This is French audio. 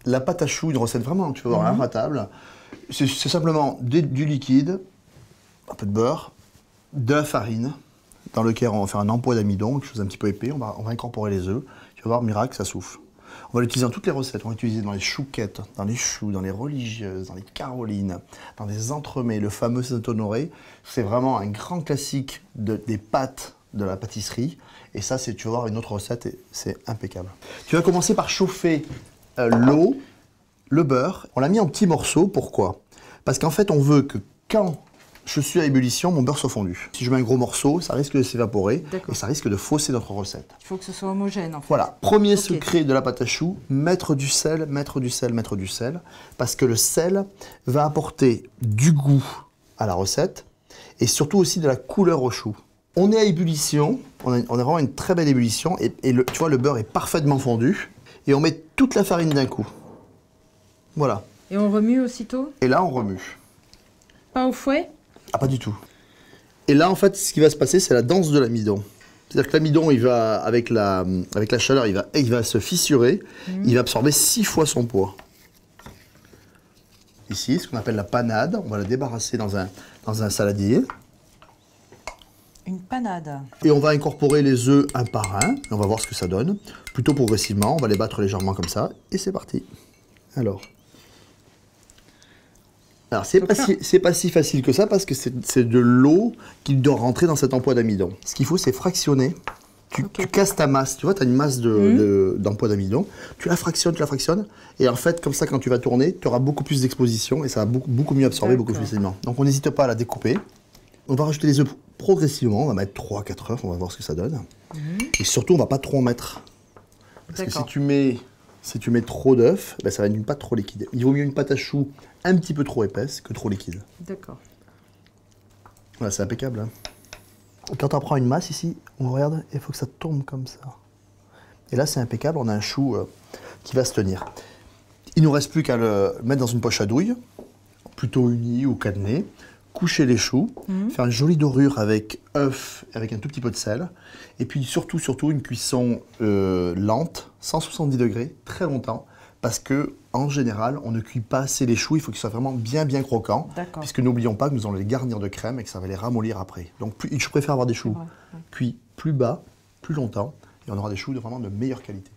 La pâte à choux, une recette vraiment, tu peux voir, inratable. C'est simplement du liquide, un peu de beurre, de la farine, dans lequel on va faire un empois d'amidon, quelque chose un petit peu épais. On va incorporer les œufs. Tu vas voir, miracle, ça souffle. On va l'utiliser dans toutes les recettes. On va l'utiliser dans les chouquettes, dans les choux, dans les religieuses, dans les carolines, dans les entremets, le fameux Saint-Honoré. C'est vraiment un grand classique des pâtes de la pâtisserie. Et ça, tu vas voir une autre recette et c'est impeccable. Tu vas commencer par chauffer l'eau, le beurre. On l'a mis en petits morceaux. Pourquoi? Parce qu'en fait, on veut que quand je suis à ébullition, mon beurre soit fondu. Si je mets un gros morceau, ça risque de s'évaporer et ça risque de fausser notre recette. Il faut que ce soit homogène en fait. Voilà, premier secret de la pâte à choux, mettre du sel, mettre du sel, mettre du sel, parce que le sel va apporter du goût à la recette et surtout aussi de la couleur au chou. On est à ébullition, on a vraiment une très belle ébullition et tu vois, le beurre est parfaitement fondu et on met toute la farine d'un coup. Voilà. Et on remue aussitôt? Et là, on remue. Pas au fouet? Ah, pas du tout. Et là, en fait, ce qui va se passer, c'est la danse de l'amidon. C'est-à-dire que l'amidon, il va, avec la chaleur, il va se fissurer, il va absorber 6 fois son poids. Ici, ce qu'on appelle la panade, on va la débarrasser dans un saladier. Une panade. Et on va incorporer les œufs un par un, et on va voir ce que ça donne. Plutôt progressivement, on va les battre légèrement comme ça, et c'est parti. Alors, c'est pas si facile que ça parce que c'est de l'eau qui doit rentrer dans cet empois d'amidon. Ce qu'il faut, c'est fractionner. Tu casses ta masse, tu vois, tu as une masse d'empois d'amidon. Tu la fractionnes, et en fait, comme ça, quand tu vas tourner, tu auras beaucoup plus d'exposition et ça va beaucoup mieux absorber, beaucoup plus facilement. Donc on n'hésite pas à la découper. On va rajouter les œufs progressivement, on va mettre 3-4 œufs, on va voir ce que ça donne. Et surtout, on ne va pas trop en mettre. Parce que si tu mets trop d'œufs, ben ça va être une pâte trop liquide. Il vaut mieux une pâte à choux un petit peu trop épaisse que trop liquide. D'accord. Voilà, c'est impeccable. Hein. Quand on prend une masse ici, on regarde, il faut que ça tombe comme ça. Et là, c'est impeccable, on a un chou qui va se tenir. Il ne nous reste plus qu'à le mettre dans une poche à douille, plutôt unie ou cadenée, coucher les choux, faire une jolie dorure avec œuf, avec un tout petit peu de sel, et puis surtout une cuisson lente, 170 degrés, très longtemps, parce que en général, on ne cuit pas assez les choux, il faut qu'ils soient vraiment bien croquants, puisque n'oublions pas que nous allons les garnir de crème et que ça va les ramollir après. Donc je préfère avoir des choux cuits plus bas, plus longtemps, et on aura des choux vraiment de meilleure qualité.